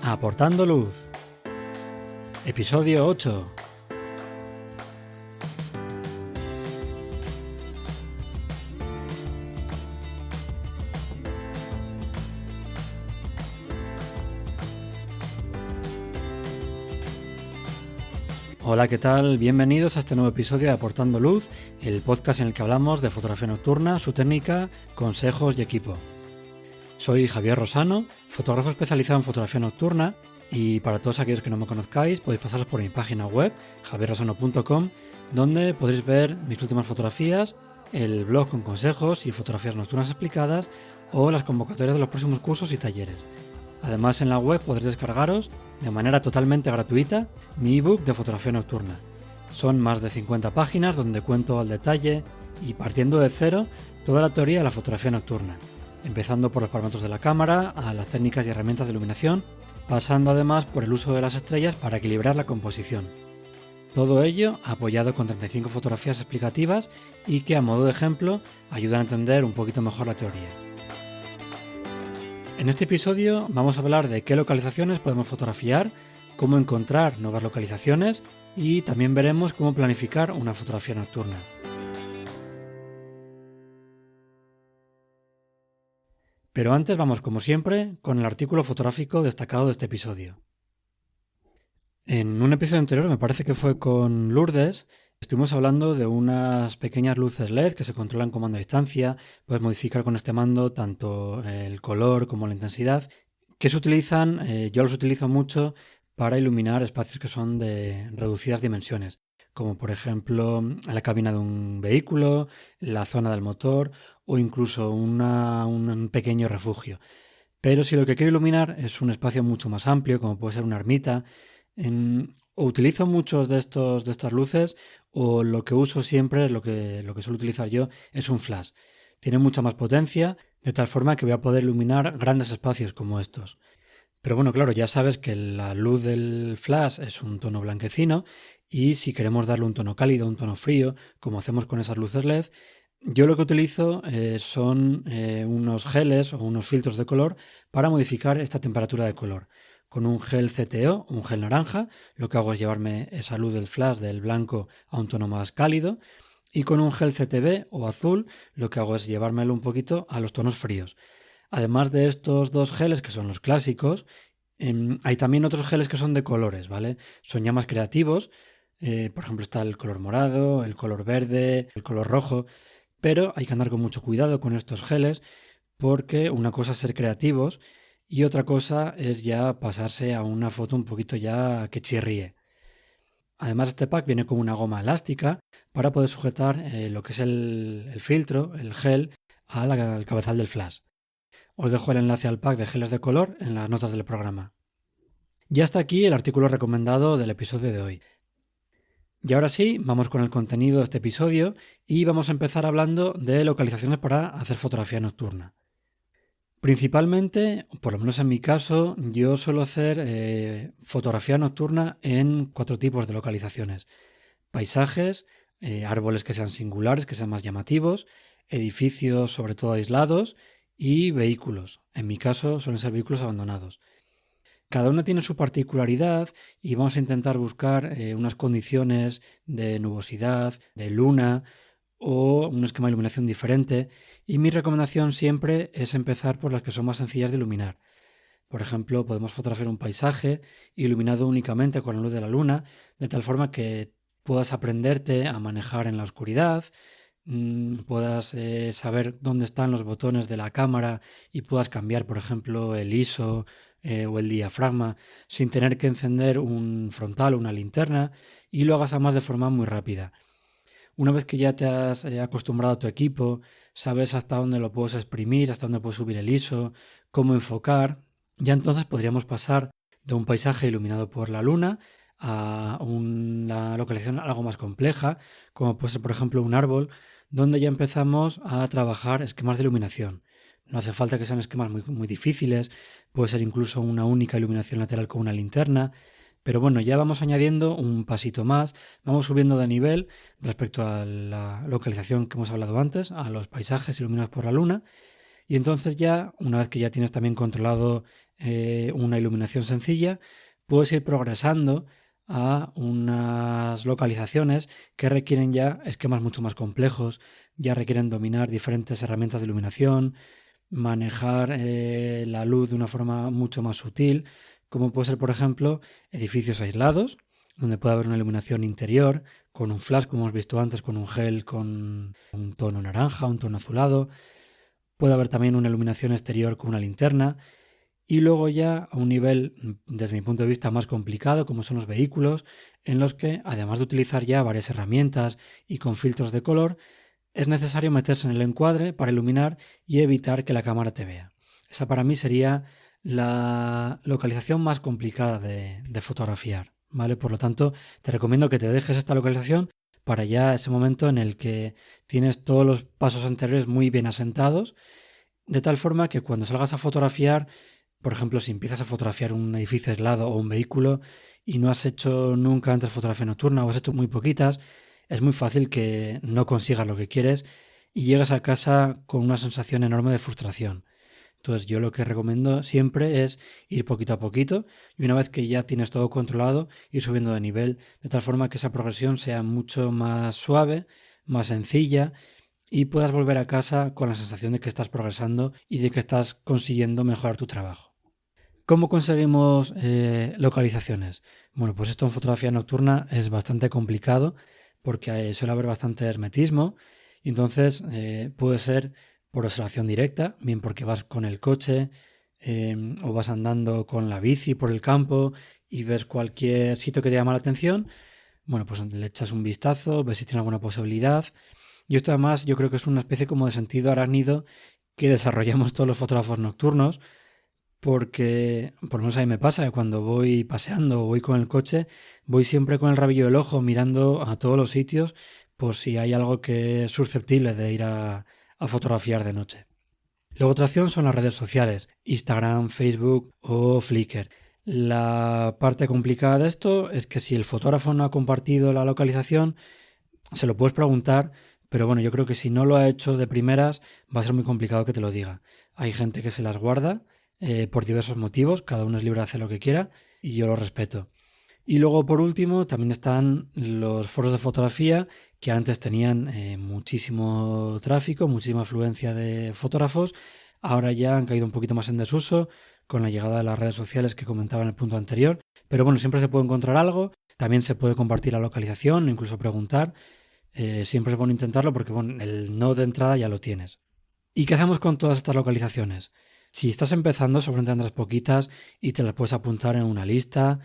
Aportando Luz. Episodio 8. Hola, ¿qué tal? Bienvenidos a este nuevo episodio de Aportando Luz, el podcast en el que hablamos de fotografía nocturna, su técnica, consejos y equipo. Soy Javier Rosano, fotógrafo especializado en fotografía nocturna, y para todos aquellos que no me conozcáis podéis pasaros por mi página web, javierrosano.com, donde podréis ver mis últimas fotografías, el blog con consejos y fotografías nocturnas explicadas o las convocatorias de los próximos cursos y talleres. Además, en la web podréis descargaros de manera totalmente gratuita mi ebook de fotografía nocturna. Son más de 50 páginas donde cuento al detalle y partiendo de cero toda la teoría de la fotografía nocturna, empezando por los parámetros de la cámara, a las técnicas y herramientas de iluminación, pasando además por el uso de las estrellas para equilibrar la composición. Todo ello apoyado con 35 fotografías explicativas y que a modo de ejemplo ayudan a entender un poquito mejor la teoría. En este episodio vamos a hablar de qué localizaciones podemos fotografiar, cómo encontrar nuevas localizaciones y también veremos cómo planificar una fotografía nocturna. Pero antes vamos, como siempre, con el artículo fotográfico destacado de este episodio. En un episodio anterior, me parece que fue con Lourdes, estuvimos hablando de unas pequeñas luces LED que se controlan con mando a distancia. Puedes modificar con este mando tanto el color como la intensidad, que se utilizan, yo los utilizo mucho para iluminar espacios que son de reducidas dimensiones, como por ejemplo la cabina de un vehículo, la zona del motor o incluso un pequeño refugio. Pero si lo que quiero iluminar es un espacio mucho más amplio, como puede ser una ermita, o utilizo muchos de estas luces, o lo que uso siempre, lo que suelo utilizar yo, es un flash. Tiene mucha más potencia, de tal forma que voy a poder iluminar grandes espacios como estos. Pero bueno, claro, ya sabes que la luz del flash es un tono blanquecino y si queremos darle un tono cálido, un tono frío, como hacemos con esas luces LED, yo lo que utilizo son unos geles o unos filtros de color para modificar esta temperatura de color. Con un gel CTO, un gel naranja, lo que hago es llevarme esa luz del flash del blanco a un tono más cálido, y con un gel CTB o azul lo que hago es llevármelo un poquito a los tonos fríos. Además de estos dos geles que son los clásicos, hay también otros geles que son de colores, ¿vale? Son ya más creativos, por ejemplo está el color morado, el color verde, el color rojo, pero hay que andar con mucho cuidado con estos geles porque una cosa es ser creativos y otra cosa es ya pasarse a una foto un poquito ya que chirríe. Además, este pack viene con una goma elástica para poder sujetar lo que es el filtro, el gel, al cabezal del flash. Os dejo el enlace al pack de geles de color en las notas del programa. Ya está aquí el artículo recomendado del episodio de hoy. Y ahora sí, vamos con el contenido de este episodio y vamos a empezar hablando de localizaciones para hacer fotografía nocturna. Principalmente, por lo menos en mi caso, yo suelo hacer fotografía nocturna en 4 tipos de localizaciones. Paisajes, árboles que sean singulares, que sean más llamativos, edificios sobre todo aislados y vehículos. En mi caso suelen ser vehículos abandonados. Cada uno tiene su particularidad y vamos a intentar buscar unas condiciones de nubosidad, de luna o un esquema de iluminación diferente, y mi recomendación siempre es empezar por las que son más sencillas de iluminar. Por ejemplo, podemos fotografiar un paisaje iluminado únicamente con la luz de la luna, de tal forma que puedas aprenderte a manejar en la oscuridad, puedas saber dónde están los botones de la cámara y puedas cambiar, por ejemplo, el ISO o el diafragma sin tener que encender un frontal o una linterna, y lo hagas además de forma muy rápida. Una vez que ya te has acostumbrado a tu equipo, sabes hasta dónde lo puedes exprimir, hasta dónde puedes subir el ISO, cómo enfocar, ya entonces podríamos pasar de un paisaje iluminado por la luna a una localización algo más compleja, como puede ser, por ejemplo, un árbol, donde ya empezamos a trabajar esquemas de iluminación. No hace falta que sean esquemas muy difíciles, puede ser incluso una única iluminación lateral con una linterna, pero bueno, ya vamos añadiendo un pasito más, vamos subiendo de nivel respecto a la localización que hemos hablado antes, a los paisajes iluminados por la luna, y entonces ya, una vez que ya tienes también controlado una iluminación sencilla, puedes ir progresando a unas localizaciones que requieren ya esquemas mucho más complejos, ya requieren dominar diferentes herramientas de iluminación, manejar la luz de una forma mucho más sutil, como puede ser, por ejemplo, edificios aislados, donde puede haber una iluminación interior, con un flash, como hemos visto antes, con un gel con un tono naranja, un tono azulado. Puede haber también una iluminación exterior con una linterna. Y luego ya a un nivel, desde mi punto de vista, más complicado, como son los vehículos, en los que, además de utilizar ya varias herramientas y con filtros de color, es necesario meterse en el encuadre para iluminar y evitar que la cámara te vea. Esa para mí sería la localización más complicada de fotografiar, ¿vale? Por lo tanto, te recomiendo que te dejes esta localización para ya ese momento en el que tienes todos los pasos anteriores muy bien asentados, de tal forma que cuando salgas a fotografiar, por ejemplo, si empiezas a fotografiar un edificio aislado o un vehículo y no has hecho nunca antes fotografía nocturna o has hecho muy poquitas, es muy fácil que no consigas lo que quieres y llegas a casa con una sensación enorme de frustración. Entonces yo lo que recomiendo siempre es ir poquito a poquito y una vez que ya tienes todo controlado, ir subiendo de nivel de tal forma que esa progresión sea mucho más suave, más sencilla y puedas volver a casa con la sensación de que estás progresando y de que estás consiguiendo mejorar tu trabajo. ¿Cómo conseguimos localizaciones? Bueno, pues esto en fotografía nocturna es bastante complicado porque suele haber bastante hermetismo y entonces puede ser por observación directa, bien porque vas con el coche o vas andando con la bici por el campo y ves cualquier sitio que te llama la atención. Bueno, pues le echas un vistazo, ves si tiene alguna posibilidad. Y esto además yo creo que es una especie como de sentido arácnido que desarrollamos todos los fotógrafos nocturnos porque, por lo menos a mí me pasa que cuando voy paseando o voy con el coche, voy siempre con el rabillo del ojo mirando a todos los sitios por si hay algo que es susceptible de ir a fotografiar de noche. Luego otra opción son las redes sociales, Instagram, Facebook o Flickr. La parte complicada de esto es que si el fotógrafo no ha compartido la localización, se lo puedes preguntar, pero bueno, yo creo que si no lo ha hecho de primeras, va a ser muy complicado que te lo diga. Hay gente que se las guarda por diversos motivos, cada uno es libre de hacer lo que quiera y yo lo respeto. Y luego, por último, también están los foros de fotografía que antes tenían muchísimo tráfico, muchísima afluencia de fotógrafos. Ahora ya han caído un poquito más en desuso con la llegada de las redes sociales que comentaba en el punto anterior. Pero bueno, siempre se puede encontrar algo. También se puede compartir la localización, incluso preguntar. Siempre es bueno intentarlo porque bueno, el no de entrada ya lo tienes. ¿Y qué hacemos con todas estas localizaciones? Si estás empezando, seguramente tendrás poquitas y te las puedes apuntar en una lista,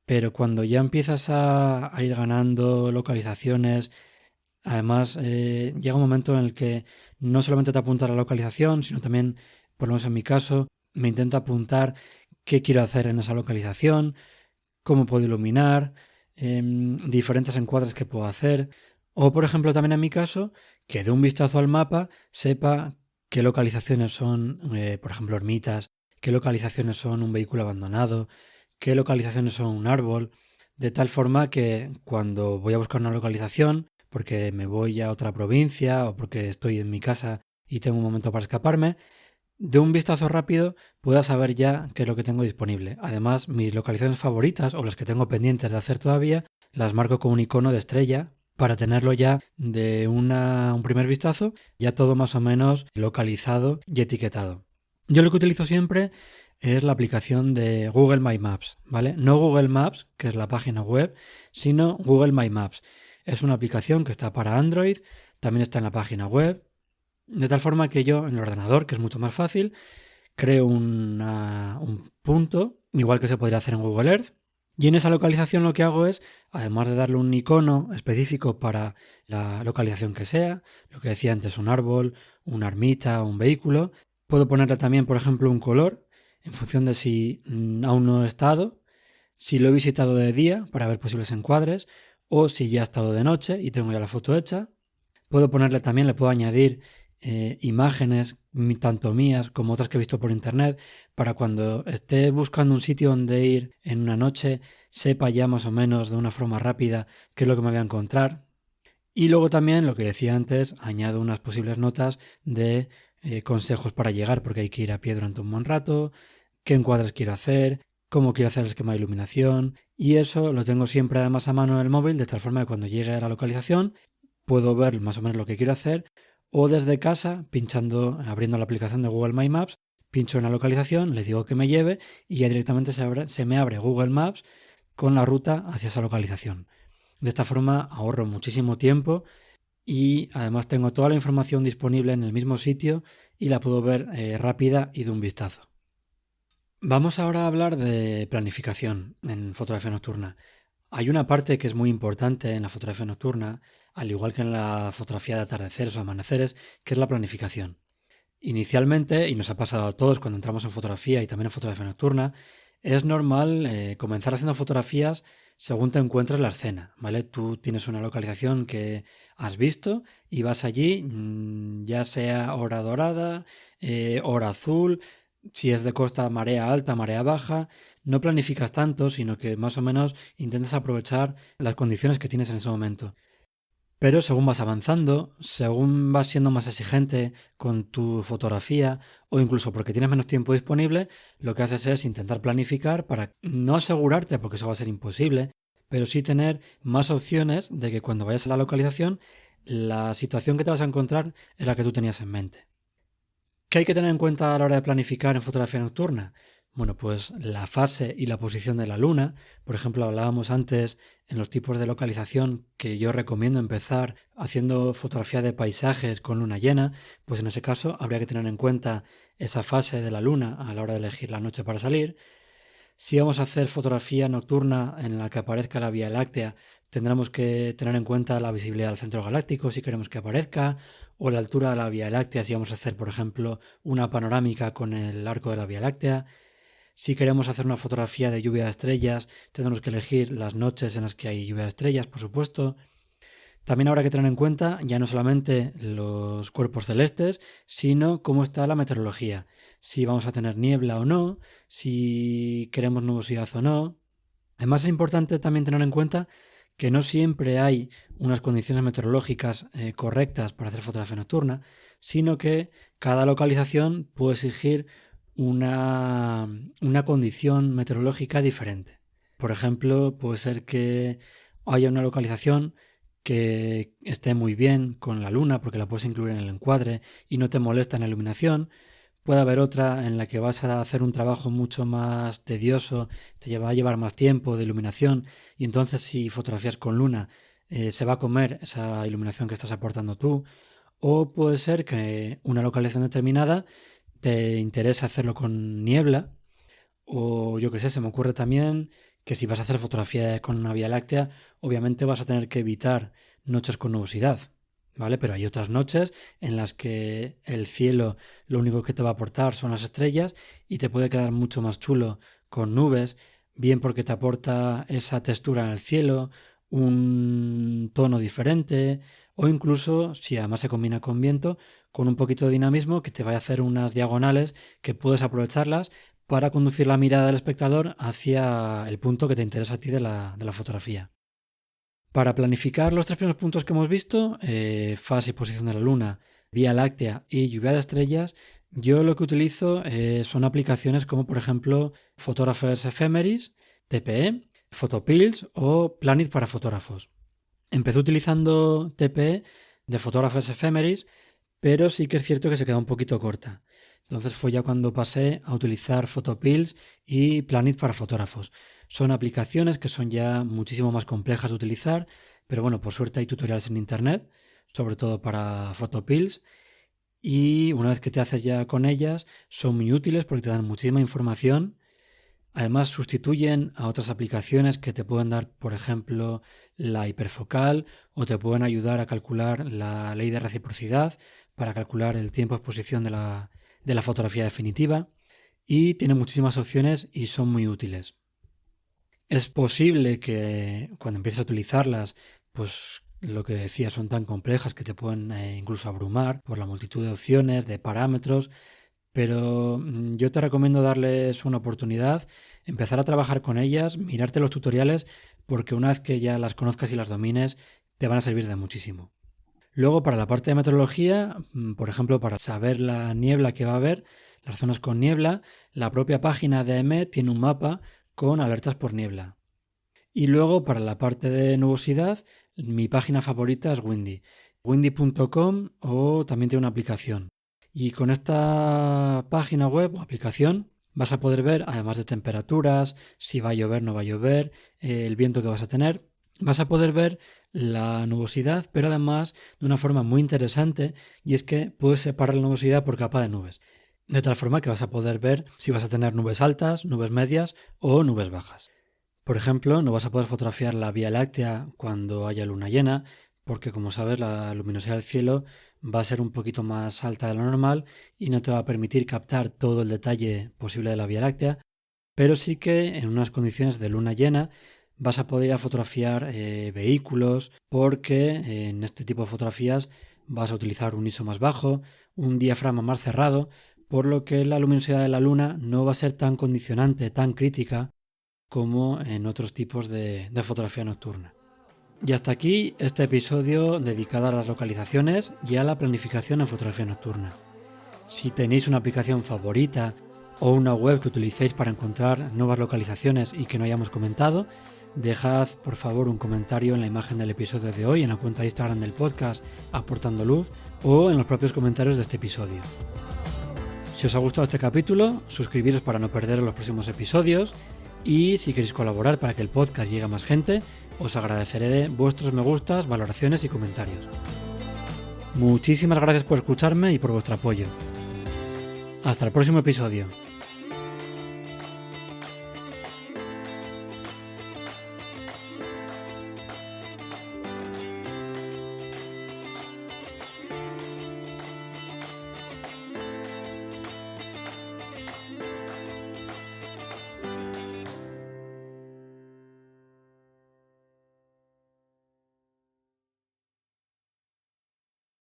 pero cuando ya empiezas a ir ganando localizaciones, además llega un momento en el que no solamente te apunta la localización, sino también, por lo menos en mi caso, me intento apuntar qué quiero hacer en esa localización, cómo puedo iluminar, diferentes encuadres que puedo hacer. O, por ejemplo, también en mi caso, que de un vistazo al mapa sepa qué localizaciones son, por ejemplo, ermitas, qué localizaciones son un vehículo abandonado, qué localizaciones son un árbol, de tal forma que cuando voy a buscar una localización, porque me voy a otra provincia o porque estoy en mi casa y tengo un momento para escaparme, de un vistazo rápido pueda saber ya qué es lo que tengo disponible. Además, mis localizaciones favoritas o las que tengo pendientes de hacer todavía, las marco con un icono de estrella para tenerlo ya de un primer vistazo, ya todo más o menos localizado y etiquetado. Yo lo que utilizo siempre es la aplicación de Google My Maps, ¿vale? No Google Maps, que es la página web, sino Google My Maps. Es una aplicación que está para Android, también está en la página web, de tal forma que yo en el ordenador, que es mucho más fácil, creo un punto, igual que se podría hacer en Google Earth, y en esa localización lo que hago es, además de darle un icono específico para la localización que sea, lo que decía antes, un árbol, una ermita, un vehículo, puedo ponerle también, por ejemplo, un color en función de si aún no he estado, si lo he visitado de día para ver posibles encuadres, o si ya ha estado de noche y tengo ya la foto hecha. Puedo ponerle también, le puedo añadir imágenes, tanto mías como otras que he visto por internet, para cuando esté buscando un sitio donde ir en una noche, sepa ya más o menos de una forma rápida qué es lo que me voy a encontrar. Y luego también, lo que decía antes, añado unas posibles notas de consejos para llegar, porque hay que ir a pie durante un buen rato, qué encuadres quiero hacer, cómo quiero hacer el esquema de iluminación, y eso lo tengo siempre además a mano en el móvil, de tal forma que cuando llegue a la localización puedo ver más o menos lo que quiero hacer, o desde casa, abriendo la aplicación de Google My Maps, pincho en la localización, le digo que me lleve y ya directamente se me abre Google Maps con la ruta hacia esa localización. De esta forma ahorro muchísimo tiempo y además tengo toda la información disponible en el mismo sitio y la puedo ver rápida y de un vistazo. Vamos ahora a hablar de planificación en fotografía nocturna. Hay una parte que es muy importante en la fotografía nocturna, al igual que en la fotografía de atardeceres o amaneceres, que es la planificación. Inicialmente, y nos ha pasado a todos cuando entramos en fotografía y también en fotografía nocturna, es normal comenzar haciendo fotografías según te encuentres la escena, ¿vale? Tú tienes una localización que has visto y vas allí, ya sea hora dorada, hora azul, si es de costa, marea alta, marea baja. No planificas tanto, sino que más o menos intentas aprovechar las condiciones que tienes en ese momento. Pero según vas avanzando, según vas siendo más exigente con tu fotografía o incluso porque tienes menos tiempo disponible, lo que haces es intentar planificar para no asegurarte, porque eso va a ser imposible, pero sí tener más opciones de que cuando vayas a la localización, la situación que te vas a encontrar es la que tú tenías en mente. ¿Qué hay que tener en cuenta a la hora de planificar en fotografía nocturna? Bueno, pues la fase y la posición de la luna. Por ejemplo, hablábamos antes en los tipos de localización que yo recomiendo empezar haciendo fotografía de paisajes con luna llena. Pues en ese caso habría que tener en cuenta esa fase de la luna a la hora de elegir la noche para salir. Si vamos a hacer fotografía nocturna en la que aparezca la Vía Láctea, tendremos que tener en cuenta la visibilidad del centro galáctico si queremos que aparezca, o la altura de la Vía Láctea si vamos a hacer, por ejemplo, una panorámica con el arco de la Vía Láctea. Si queremos hacer una fotografía de lluvia de estrellas, tendremos que elegir las noches en las que hay lluvia de estrellas, por supuesto. También habrá que tener en cuenta ya no solamente los cuerpos celestes, sino cómo está la meteorología. Si vamos a tener niebla o no, si queremos nubosidad o no. Además es importante también tener en cuenta que no siempre hay unas condiciones meteorológicas correctas para hacer fotografía nocturna, sino que cada localización puede exigir una condición meteorológica diferente. Por ejemplo, puede ser que haya una localización que esté muy bien con la luna porque la puedes incluir en el encuadre y no te molesta en la iluminación. Puede haber otra en la que vas a hacer un trabajo mucho más tedioso, va a llevar más tiempo de iluminación y entonces si fotografías con luna se va a comer esa iluminación que estás aportando tú. O puede ser que una localización determinada te interesa hacerlo con niebla o yo qué sé, se me ocurre también que si vas a hacer fotografía con una Vía Láctea, obviamente vas a tener que evitar noches con nubosidad, ¿vale? Pero hay otras noches en las que el cielo lo único que te va a aportar son las estrellas y te puede quedar mucho más chulo con nubes, bien porque te aporta esa textura en el cielo, un tono diferente, o incluso, si además se combina con viento, con un poquito de dinamismo que te va a hacer unas diagonales que puedes aprovecharlas para conducir la mirada del espectador hacia el punto que te interesa a ti de la fotografía. Para planificar los tres primeros puntos que hemos visto, fase y posición de la luna, Vía Láctea y lluvia de estrellas, yo lo que utilizo son aplicaciones como por ejemplo Photographers Ephemeris, TPE, Photopills o Planet para fotógrafos. Empecé utilizando TPE de Photographers Ephemeris, pero sí que es cierto que se queda un poquito corta. Entonces fue ya cuando pasé a utilizar Photopills y Planet para fotógrafos. Son aplicaciones que son ya muchísimo más complejas de utilizar, pero bueno, por suerte hay tutoriales en internet, sobre todo para Photopills, y una vez que te haces ya con ellas, son muy útiles porque te dan muchísima información. Además, sustituyen a otras aplicaciones que te pueden dar, por ejemplo, la hiperfocal o te pueden ayudar a calcular la ley de reciprocidad para calcular el tiempo de exposición de la fotografía definitiva y tienen muchísimas opciones y son muy útiles. Es posible que cuando empieces a utilizarlas, pues lo que decía, son tan complejas que te pueden incluso abrumar por la multitud de opciones, de parámetros, pero yo te recomiendo darles una oportunidad, empezar a trabajar con ellas, mirarte los tutoriales, porque una vez que ya las conozcas y las domines, te van a servir de muchísimo. Luego, para la parte de meteorología, por ejemplo, para saber la niebla que va a haber, las zonas con niebla, la propia página de EMET tiene un mapa con alertas por niebla. Y luego, para la parte de nubosidad, mi página favorita es Windy. Windy.com, o también tiene una aplicación. Y con esta página web o aplicación vas a poder ver, además de temperaturas, si va a llover, no va a llover, el viento que vas a tener, vas a poder ver la nubosidad, pero además de una forma muy interesante, y es que puedes separar la nubosidad por capa de nubes. De tal forma que vas a poder ver si vas a tener nubes altas, nubes medias o nubes bajas. Por ejemplo, no vas a poder fotografiar la Vía Láctea cuando haya luna llena, porque como sabes la luminosidad del cielo va a ser un poquito más alta de lo normal y no te va a permitir captar todo el detalle posible de la Vía Láctea, pero sí que en unas condiciones de luna llena vas a poder ir a fotografiar vehículos, porque en este tipo de fotografías vas a utilizar un ISO más bajo, un diafragma más cerrado, por lo que la luminosidad de la luna no va a ser tan condicionante, tan crítica como en otros tipos de fotografía nocturna. Y hasta aquí este episodio dedicado a las localizaciones y a la planificación en fotografía nocturna. Si tenéis una aplicación favorita o una web que utilicéis para encontrar nuevas localizaciones y que no hayamos comentado, dejad por favor un comentario en la imagen del episodio de hoy en la cuenta de Instagram del podcast Aportando Luz o en los propios comentarios de este episodio. Si os ha gustado este capítulo, suscribiros para no perder los próximos episodios, y si queréis colaborar para que el podcast llegue a más gente, os agradeceré vuestros me gustas, valoraciones y comentarios. Muchísimas gracias por escucharme y por vuestro apoyo. Hasta el próximo episodio.